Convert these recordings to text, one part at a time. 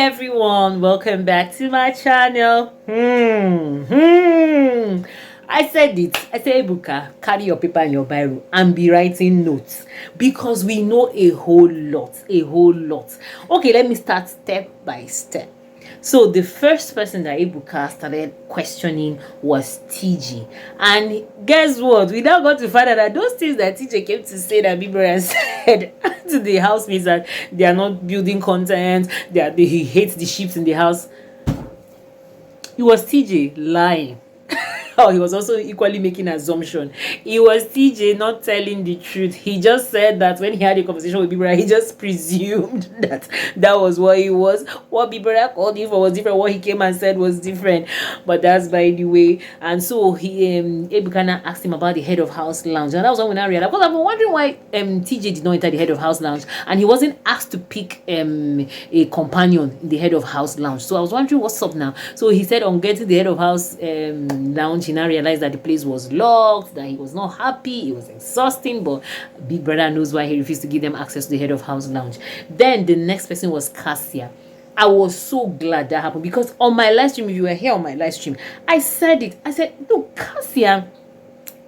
everyone, welcome back to my channel. I said it. I said, Ebuka, carry your paper and your biro and be writing notes because we know a whole lot. Okay, let me start step by step. So the first person that Ebuka started questioning was TJ. And guess what? We now got to find out that those things that TJ came to say that BBnaija said to the housemates, that they are not building content, he hates the sheep in the house. It was TJ lying. Oh, he was also equally making assumption. It was TJ not telling the truth. He just said that when he had a conversation with BBnaija, he just presumed that was what it was. What BBnaija called him for was different. What he came and said was different. But that's by the way. And so Ebuka asked him about the head of house lounge, and that was when we now realized. Because I've been wondering why TJ did not enter the head of house lounge, and he wasn't asked to pick a companion in the head of house lounge. So I was wondering what's up now. So he said on getting the head of house lounge, he now realized that the place was locked, that he was not happy, it was exhausting, but Big Brother knows why he refused to give them access to the head of house lounge. Then the next person was Cassia. I was so glad that happened because on my live stream, if you were here on my live stream, I said it. I said, look, Cassia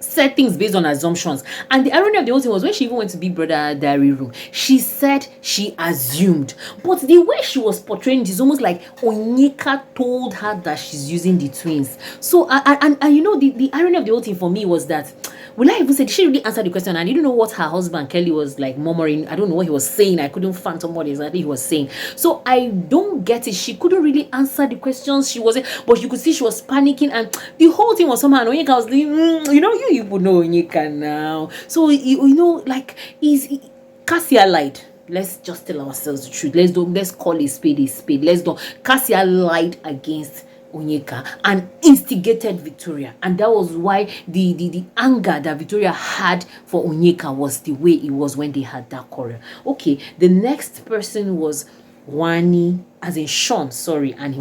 said things based on assumptions, and the irony of the whole thing was when she even went to Big Brother diary room, she said she assumed, but the way she was portraying it is almost like Onyeka told her that she's using the twins. So and you know, the irony of the whole thing for me was that, will I even say, did she really answer the question? And I didn't know what her husband Kelly was like murmuring. I don't know what he was saying. I couldn't fathom what exactly he was saying. So I don't get it. She couldn't really answer the questions. She wasn't, but you could see she was panicking, and the whole thing was somehow Onyeka was doing, you would know Onyeka now. So you know, like, Cassia lied. Let's just tell ourselves the truth. Let's call a spade a spade. Cassia lied against Onyeka and instigated Victoria, and that was why the anger that Victoria had for Onyeka was the way it was when they had that quarrel. Okay, the next person was Wani, as in Sean, sorry, and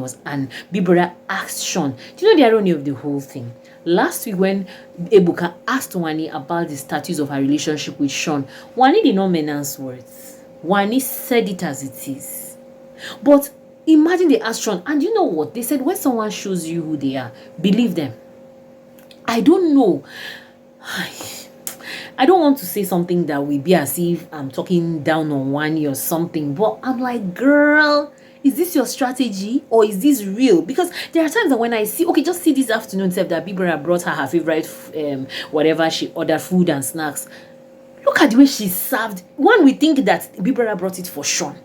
BBnaija asked Sean, do you know the irony of the whole thing? Last week when Ebuka asked Wani about the status of her relationship with Sean, Wani did not mince words. Wani said it as it is. But imagine they asked Sean, and you know what? They said when someone shows you who they are, believe them. I don't know. I don't want to say something that will be as if I'm talking down on Wani or something, but I'm like, girl, is this your strategy or is this real? Because there are times that when I see, okay, just see this afternoon that BBnaija brought her favorite whatever she ordered, food and snacks. Look at the way she served. One would think that BBnaija brought it for Sean.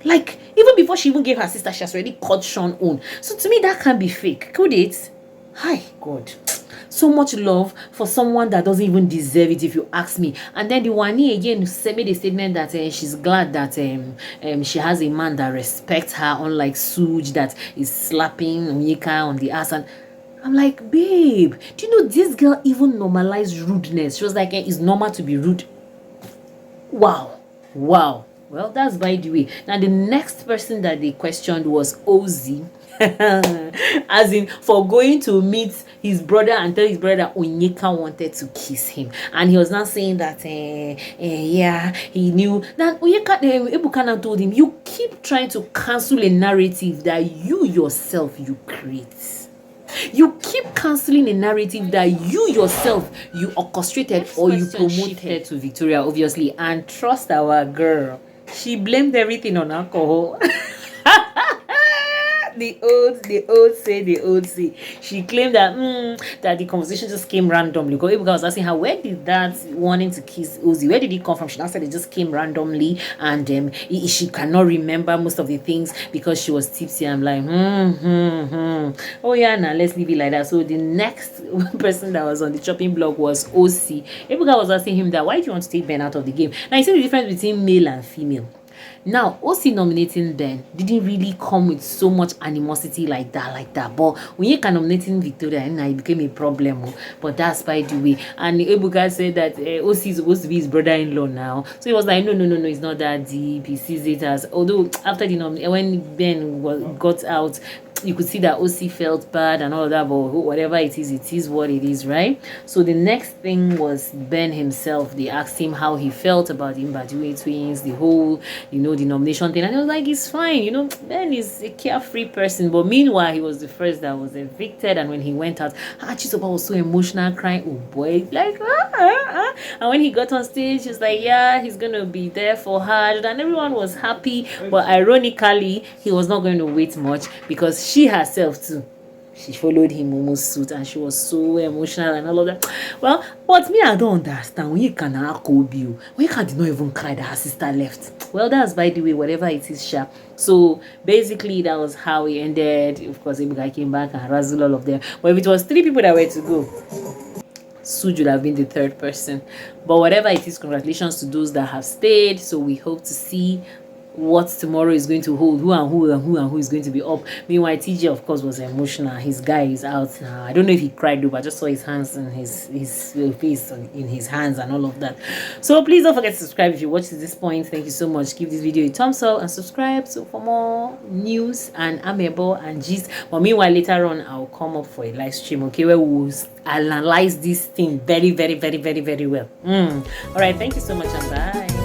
Like, even before she even gave her sister, she has already cut Sean on. So to me, that can't be fake, could it? Hi, God. So much love for someone that doesn't even deserve it, if you ask me. And then the Wani again made a statement that she's glad that she has a man that respects her, unlike Suj that is slapping Onyeka on the ass. And I'm like, babe, do you know this girl even normalized rudeness? She was like, it's normal to be rude. Wow. Well, that's by the way. Now, the next person that they questioned was Ozzy. As in, for going to meet his brother and tell his brother that Onyeka wanted to kiss him. And he was not saying that, yeah, he knew. That Ebuka now told him, you keep trying to cancel a narrative that you yourself, you create. You keep cancelling a narrative that you yourself, you orchestrated or you promoted to Victoria, obviously. And trust our girl, she blamed everything on alcohol. The old say. She claimed that that the conversation just came randomly. Because Ebuka was asking her, where did that wanting to kiss Ozzy, where did it come from? She now said it just came randomly, and she cannot remember most of the things because she was tipsy. I'm like, oh yeah, now let's leave it like that. So the next person that was on the chopping block was OC. Ebuka was asking him that, why do you want to take Ben out of the game? Now you see the difference between male and female. Now, OC nominating Ben didn't really come with so much animosity like that. But when you can nominating Victoria, it became a problem. But that's by the way. And Ebuka said that OC is supposed to be his brother-in-law now. So he was like, no, it's not that deep. He sees it as, although after the when Ben got out, you could see that OC felt bad and all of that, but whatever it is what it is, right? So the next thing was Ben himself. They asked him how he felt about the Mbadiwe twins, the whole, the nomination thing, and he was like, it's fine, Ben is a carefree person. But meanwhile, he was the first that was evicted, and when he went out, Chisoba was so emotional, crying, oh boy, like, and when he got on stage, he's like, yeah, he's gonna be there for her, and everyone was happy. But ironically, he was not going to wait much, because she herself too, she followed him almost suit, and she was so emotional and all of that. Well, but me, I don't understand. When you can you, when you can't not even cry that her sister left. Well, that's by the way, whatever it is, Sha. So basically, that was how it ended. Of course, Ebuka came back and razzled all of them. But if it was 3 people that were to go, Suj would have been the 3rd person. But whatever it is, congratulations to those that have stayed. So we hope to see what tomorrow is going to hold, who is going to be up. Meanwhile, TJ, of course, was emotional. His guy is out now. I don't know if he cried though, but I just saw his hands and his face in his hands and all of that. So please don't forget to subscribe if you watched to this point. Thank you so much. Give this video a thumbs up and subscribe so for more news and amebo and gist. But meanwhile, later on, I'll come up for a live stream, okay, where we'll analyze this thing very, very, very, very, very well. All right, thank you so much and bye.